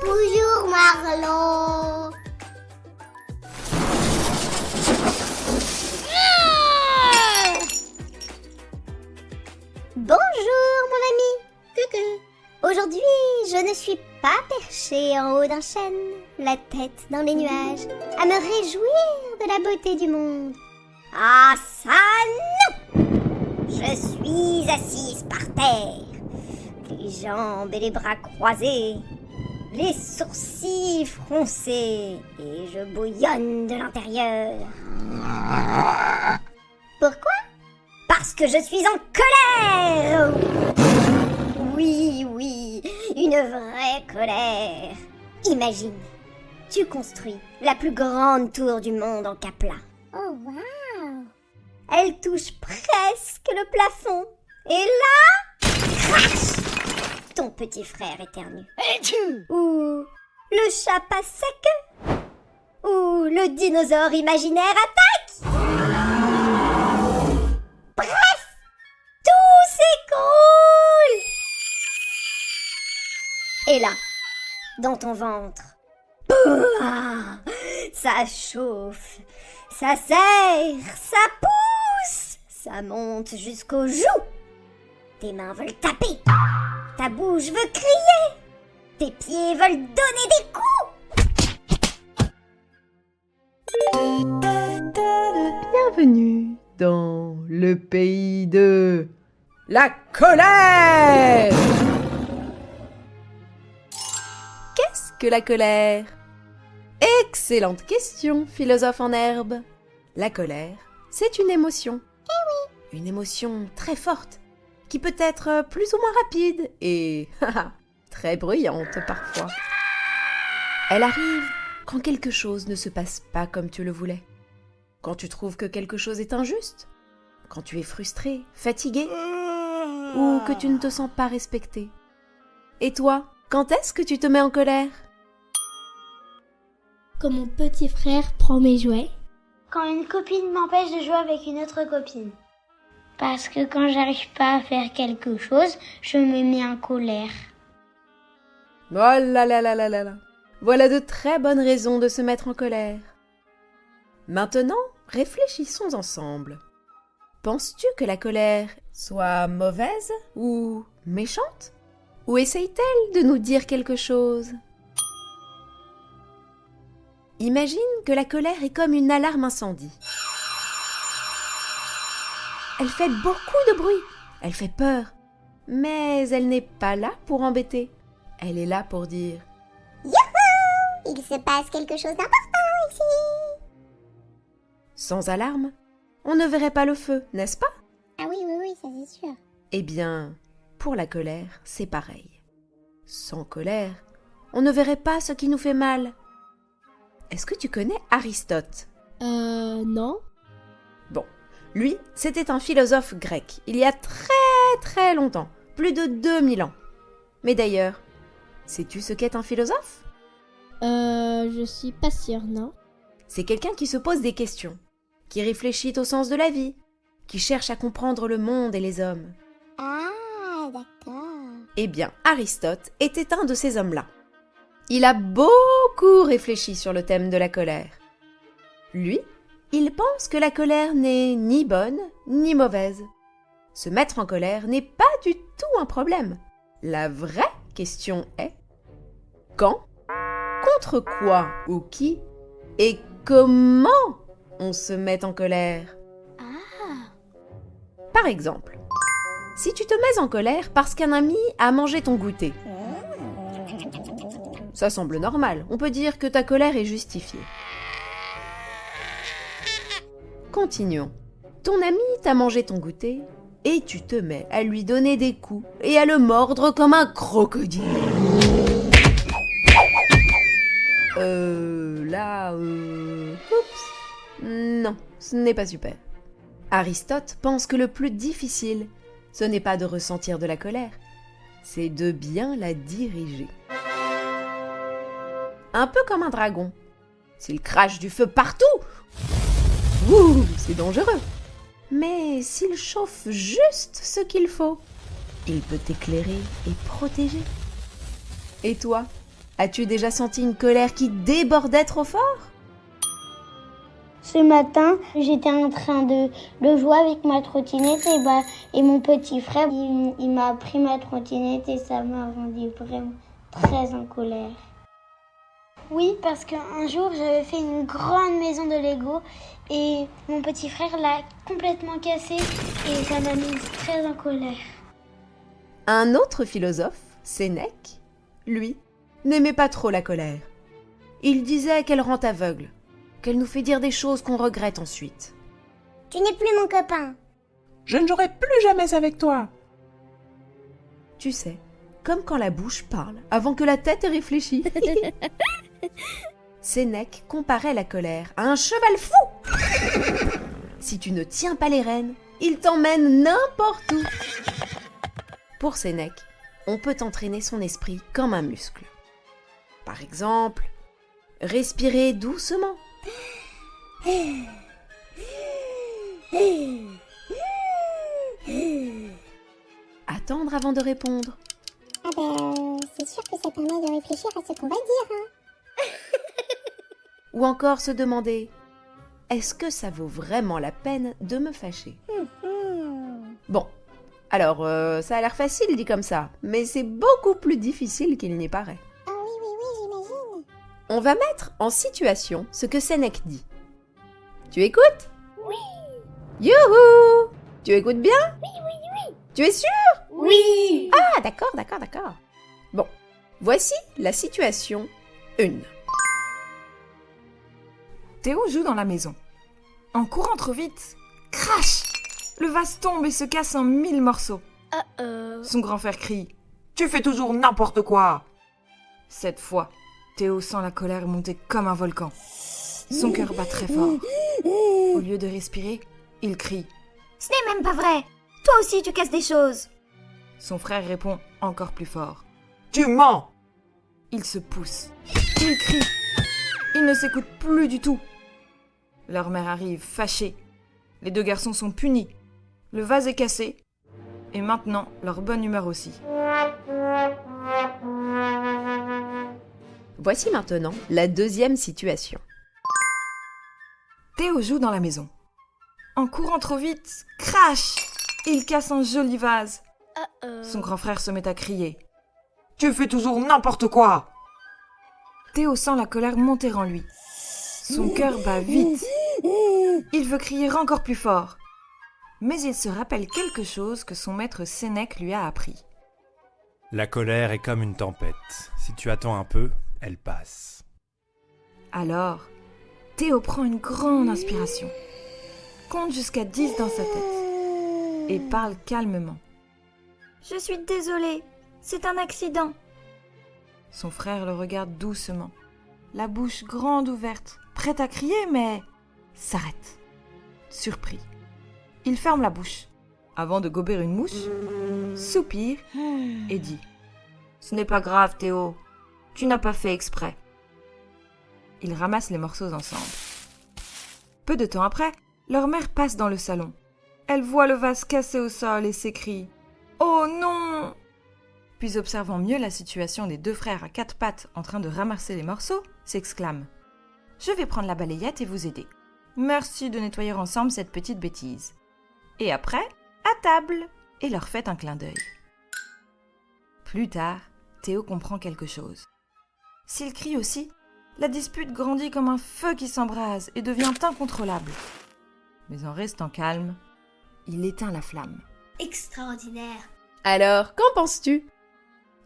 Bonjour Marlon. Bonjour mon ami. Coucou. Aujourd'hui, je ne suis pas perchée en haut d'un chêne, la tête dans les nuages, à me réjouir de la beauté du monde. Ah ça non! Je suis assise par terre, les jambes et les bras croisés, les sourcils froncés, et je bouillonne de l'intérieur. Pourquoi? Parce que je suis en colère! Oui, une vraie colère. Imagine, tu construis la plus grande tour du monde en capla. Oh wow! Elle touche presque le plafond. Et là, crash! Ton petit frère éternue. Ou le chat passe sa queue. Ou le dinosaure imaginaire attaque. Bref, tout s'écroule. Et là, dans ton ventre, pouah, ça chauffe, ça serre, ça pousse, ça monte jusqu'aux joues. Tes mains veulent taper, ta bouche veut crier, tes pieds veulent donner des coups. Bienvenue dans le pays de la colère. Qu'est-ce que la colère? Excellente question, philosophe en herbe. La colère, c'est une émotion. Eh oui. Une émotion très forte, qui peut être plus ou moins rapide et très bruyante parfois. Elle arrive quand quelque chose ne se passe pas comme tu le voulais. Quand tu trouves que quelque chose est injuste. Quand tu es frustré, fatigué, ou que tu ne te sens pas respecté. Et toi, quand est-ce que tu te mets en colère? Quand mon petit frère prend mes jouets. Quand une copine m'empêche de jouer avec une autre copine. Parce que quand j'arrive pas à faire quelque chose, je me mets en colère. Oh là là là là là là. Voilà de très bonnes raisons de se mettre en colère. Maintenant, réfléchissons ensemble. Penses-tu que la colère soit mauvaise ou méchante? Ou essaye-t-elle de nous dire quelque chose? Imagine que la colère est comme une alarme incendie. Elle fait beaucoup de bruit, elle fait peur, mais elle n'est pas là pour embêter. Elle est là pour dire « Youhou! Il se passe quelque chose d'important ici! » Sans alarme, on ne verrait pas le feu, n'est-ce pas? Ah oui, ça c'est sûr. Eh bien, pour la colère, c'est pareil. Sans colère, on ne verrait pas ce qui nous fait mal. Est-ce que tu connais Aristote? Non. Bon, lui, c'était un philosophe grec, il y a très longtemps, plus de 2000 ans. Mais d'ailleurs, sais-tu ce qu'est un philosophe? Je suis pas sûre, non. C'est quelqu'un qui se pose des questions, qui réfléchit au sens de la vie, qui cherche à comprendre le monde et les hommes. Ah, d'accord. Eh bien, Aristote était un de ces hommes-là. Il a beaucoup réfléchi sur le thème de la colère. Lui, il pense que la colère n'est ni bonne ni mauvaise. Se mettre en colère n'est pas du tout un problème. La vraie question est quand, contre quoi ou qui et comment on se met en colère. Par exemple, si tu te mets en colère parce qu'un ami a mangé ton goûter, ça semble normal, on peut dire que ta colère est justifiée. Continuons. Ton ami t'a mangé ton goûter et tu te mets à lui donner des coups et à le mordre comme un crocodile. Oups. Non, ce n'est pas super. Aristote pense que le plus difficile, ce n'est pas de ressentir de la colère, c'est de bien la diriger. Un peu comme un dragon. S'il crache du feu partout, c'est dangereux. Mais s'il chauffe juste ce qu'il faut, il peut t'éclairer et protéger. Et toi, As-tu déjà senti une colère qui débordait trop fort? Ce matin, j'étais en train de jouer avec ma trottinette et mon petit frère, il m'a pris ma trottinette et ça m'a rendu vraiment très en colère. Oui, parce qu'un jour, j'avais fait une grande maison de Lego et mon petit frère l'a complètement cassée et ça m'a mise très en colère. Un autre philosophe, Sénèque, lui, n'aimait pas trop la colère. Il disait qu'elle rend aveugle, qu'elle nous fait dire des choses qu'on regrette ensuite. Tu n'es plus mon copain. Je ne jouerai plus jamais avec toi. Tu sais, comme quand la bouche parle avant que la tête ait réfléchi. Sénèque comparait la colère à un cheval fou. Si tu ne tiens pas les rênes, il t'emmène n'importe où. Pour Sénèque, on peut entraîner son esprit comme un muscle. Par exemple, respirer doucement. Attendre avant de répondre. Ah ben, c'est sûr que ça permet de réfléchir à ce qu'on va dire, hein. Ou encore se demander « Est-ce que ça vaut vraiment la peine de me fâcher ?» Bon, alors ça a l'air facile dit comme ça, mais c'est beaucoup plus difficile qu'il n'y paraît. Ah oui, j'imagine. On va mettre en situation ce que Sénèque dit. Tu écoutes? Oui. Youhou! Tu écoutes bien? Oui. Tu es sûr? Oui! Ah, d'accord. Bon, voici la situation 1. Théo joue dans la maison. En courant trop vite, crash! Le vase tombe et se casse en 1000 morceaux. Son grand frère crie. Tu fais toujours n'importe quoi. Cette fois, Théo sent la colère monter comme un volcan. Son cœur bat très fort. Au lieu de respirer, il crie. Ce n'est même pas vrai. Toi aussi, tu casses des choses. Son frère répond encore plus fort. Tu mens. Il se pousse. Il crie. Il ne s'écoute plus du tout. Leur mère arrive, fâchée. Les deux garçons sont punis. Le vase est cassé. Et maintenant, leur bonne humeur aussi. Voici maintenant la deuxième situation. Théo joue dans la maison. En courant trop vite, crash! Il casse un joli vase. Son grand frère se met à crier. Tu fais toujours n'importe quoi. Théo sent la colère monter en lui. Son cœur bat vite. Il veut crier encore plus fort. Mais il se rappelle quelque chose que son maître Sénèque lui a appris. La colère est comme une tempête. Si tu attends un peu, elle passe. Alors, Théo prend une grande inspiration, compte jusqu'à 10 dans sa tête et parle calmement. Je suis désolée. C'est un accident. Son frère le regarde doucement, la bouche grande ouverte, prêt à crier, mais s'arrête, surpris. Il ferme la bouche, avant de gober une mouche, soupire et dit « Ce n'est pas grave, Théo, tu n'as pas fait exprès. » Ils ramassent les morceaux ensemble. Peu de temps après, leur mère passe dans le salon. Elle voit le vase cassé au sol et s'écrie « Oh non !» Puis observant mieux la situation des deux frères à quatre pattes en train de ramasser les morceaux, s'exclame « Je vais prendre la balayette et vous aider. Merci de nettoyer ensemble cette petite bêtise. » Et après, à table, et leur fait un clin d'œil. Plus tard, Théo comprend quelque chose. S'il crie aussi, la dispute grandit comme un feu qui s'embrase et devient incontrôlable. Mais en restant calme, il éteint la flamme. Extraordinaire. Alors, qu'en penses-tu?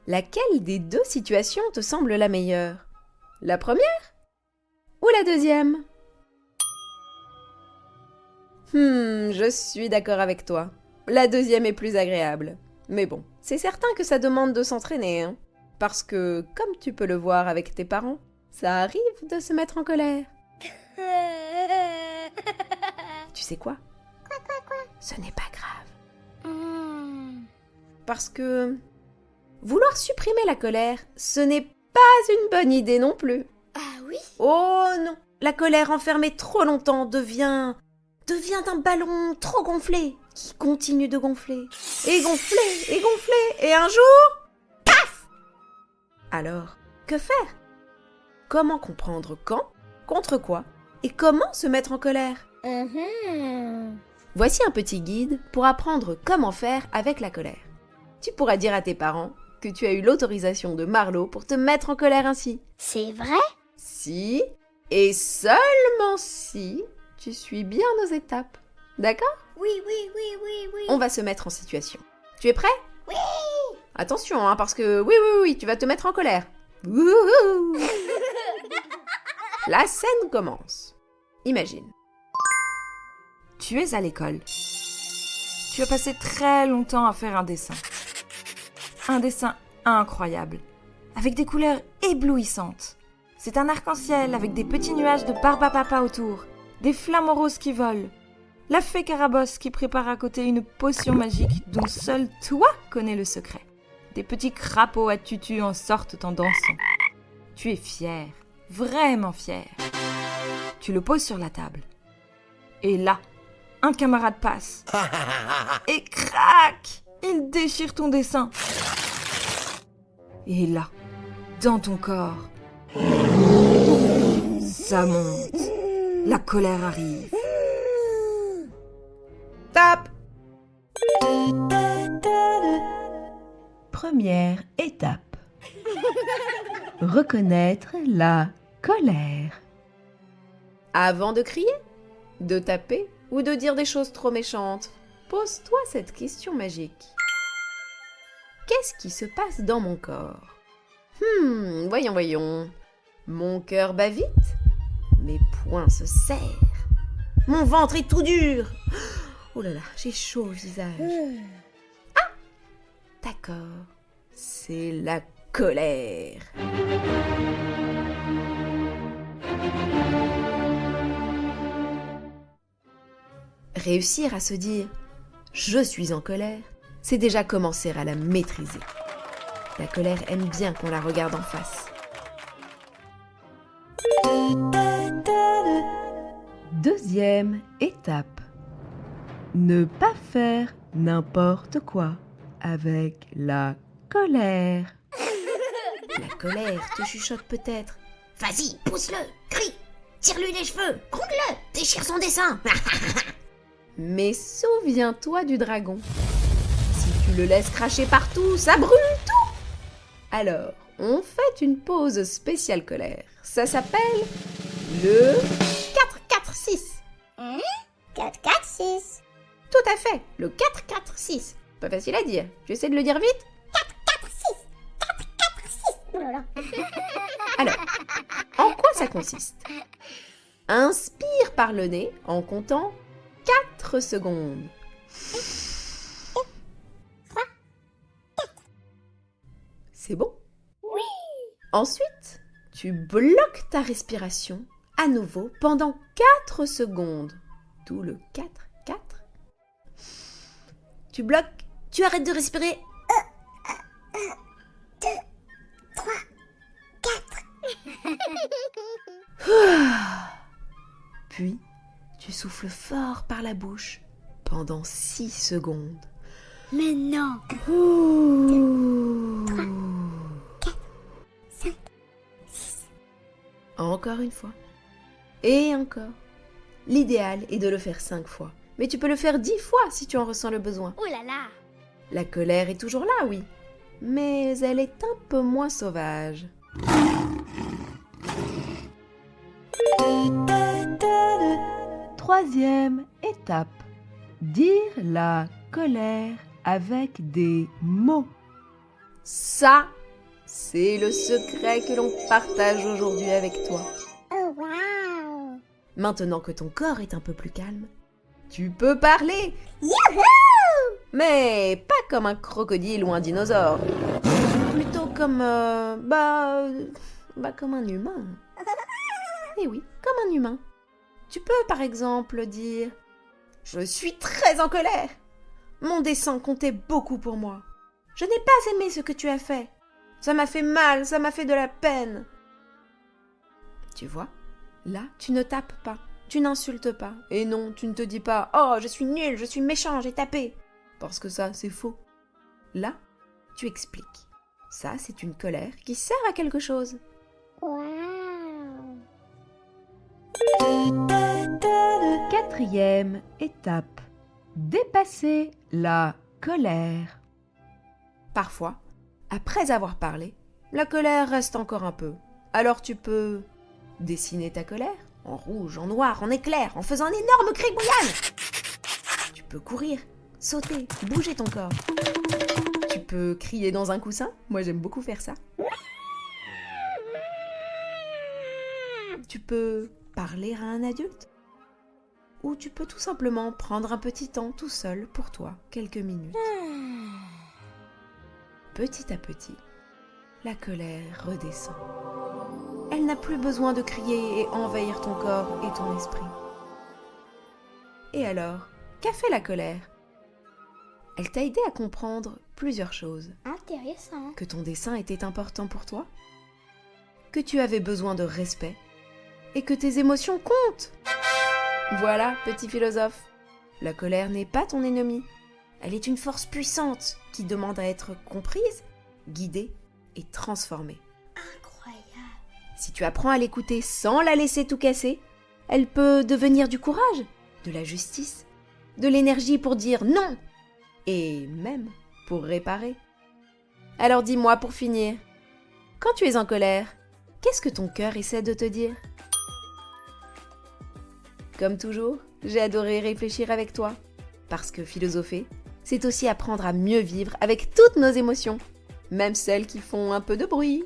Laquelle des deux situations te semble la meilleure? La première ou la deuxième? Je suis d'accord avec toi. La deuxième est plus agréable. Mais bon, c'est certain que ça demande de s'entraîner, hein. Parce que, comme tu peux le voir avec tes parents, ça arrive de se mettre en colère. Tu sais quoi? Quoi? Ce n'est pas grave. Parce que vouloir supprimer la colère, ce n'est pas une bonne idée non plus. Ah oui? Oh non! La colère enfermée trop longtemps devient un ballon trop gonflé qui continue de gonfler et gonfler et un jour, paf! Alors, que faire? Comment comprendre quand, contre quoi et comment se mettre en colère? Voici un petit guide pour apprendre comment faire avec la colère. Tu pourras dire à tes parents que tu as eu l'autorisation de Marlowe pour te mettre en colère ainsi. C'est vrai? Si, et seulement si, tu suis bien nos étapes. D'accord? Oui, oui, oui, oui, oui. On va se mettre en situation. Tu es prêt? Oui. Attention, hein, parce que oui, tu vas te mettre en colère. Wouhou. La scène commence. Imagine. Tu es à l'école. Tu as passé très longtemps à faire un dessin. Un dessin incroyable, avec des couleurs éblouissantes. C'est un arc-en-ciel avec des petits nuages de barbapapa autour, des flamants roses qui volent, la fée Carabosse qui prépare à côté une potion magique dont seul toi connais le secret. Des petits crapauds à tutu en sortent en dansant. Tu es fier, vraiment fier. Tu le poses sur la table. Et là, un camarade passe. Et crac! Il déchire ton dessin. Et là, dans ton corps, ça monte. La colère arrive. Top! Première étape. Reconnaître la colère. Avant de crier, de taper ou de dire des choses trop méchantes, pose-toi cette question magique. Qu'est-ce qui se passe dans mon corps? Voyons. Mon cœur bat vite, mes poings se serrent, mon ventre est tout dur. Oh là là, j'ai chaud au visage. Ah! D'accord, c'est la colère. Réussir à se dire « je suis en colère », c'est déjà commencer à la maîtriser. La colère aime bien qu'on la regarde en face. Deuxième étape. Ne pas faire n'importe quoi avec la colère. La colère te chuchote peut-être. Vas-y, pousse-le, crie, tire-lui les cheveux, gronde-le, déchire son dessin. Mais souviens-toi du dragon. Si tu le laisses cracher partout, ça brûle tout. Alors, on fait une pause spéciale colère. Ça s'appelle le 4-4-6. 4, 4, 6. Tout à fait, le 4-4-6. Pas facile à dire. Tu essaies de le dire vite? 4, 6. 4, 4, 6. Oh là là. Alors, en quoi ça consiste? Inspire par le nez en comptant 4 secondes. 3, 4. C'est bon? Oui. Ensuite, tu bloques ta respiration à nouveau pendant 4 secondes. D'où le 4-4. Tu bloques, tu arrêtes de respirer. 2, 3, 4. Puis, tu souffles fort par la bouche pendant 6 secondes. Mais non. 5, 6. Encore une fois. Et encore. L'idéal est de le faire 5 fois. Mais tu peux le faire 10 fois si tu en ressens le besoin. Oh là là. La colère est toujours là, oui. Mais elle est un peu moins sauvage. Troisième étape. Dire la colère avec des mots. Ça, c'est le secret que l'on partage aujourd'hui avec toi. Oh wow. Maintenant que ton corps est un peu plus calme, tu peux parler. Youhou. Mais pas comme un crocodile ou un dinosaure. Plutôt comme... comme un humain. Eh oui, comme un humain. Tu peux par exemple dire « Je suis très en colère. Mon dessin comptait beaucoup pour moi. Je n'ai pas aimé ce que tu as fait. Ça m'a fait mal, ça m'a fait de la peine. » Tu vois, là, tu ne tapes pas, tu n'insultes pas. Et non, tu ne te dis pas « Oh, je suis nul, je suis méchant, j'ai tapé. » Parce que ça, c'est faux. Là, tu expliques. Ça, c'est une colère qui sert à quelque chose. Waouh. Quatrième étape. Dépasser la colère. Parfois, après avoir parlé, la colère reste encore un peu. Alors tu peux dessiner ta colère en rouge, en noir, en éclair, en faisant un énorme cri bouillane. Tu peux courir, sauter, bouger ton corps. Tu peux crier dans un coussin. Moi, j'aime beaucoup faire ça. Tu peux parler à un adulte. Ou tu peux tout simplement prendre un petit temps tout seul pour toi, quelques minutes. Petit à petit, la colère redescend. Elle n'a plus besoin de crier et envahir ton corps et ton esprit. Et alors, qu'a fait la colère ? Elle t'a aidé à comprendre plusieurs choses. Intéressant. Que ton dessin était important pour toi, que tu avais besoin de respect et que tes émotions comptent. Voilà, petit philosophe, la colère n'est pas ton ennemi. Elle est une force puissante qui demande à être comprise, guidée et transformée. Incroyable. Si tu apprends à l'écouter sans la laisser tout casser, elle peut devenir du courage, de la justice, de l'énergie pour dire non et même pour réparer. Alors dis-moi pour finir, quand tu es en colère, qu'est-ce que ton cœur essaie de te dire ? Comme toujours, j'ai adoré réfléchir avec toi, parce que philosopher, c'est aussi apprendre à mieux vivre avec toutes nos émotions, même celles qui font un peu de bruit.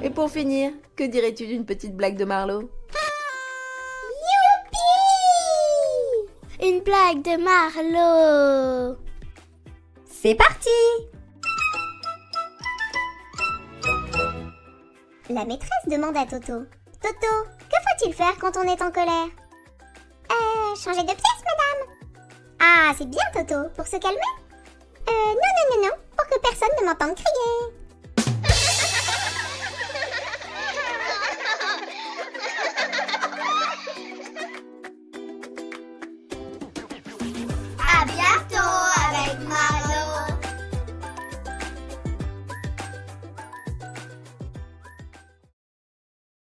Et pour finir, que dirais-tu d'une petite blague de Marlowe ? Une blague de Marlowe. C'est parti! La maîtresse demande à Toto. Toto, que faut-il faire quand on est en colère? Changer de pièce, madame. Ah, c'est bien, Toto, pour se calmer? Non, pour que personne ne m'entende crier.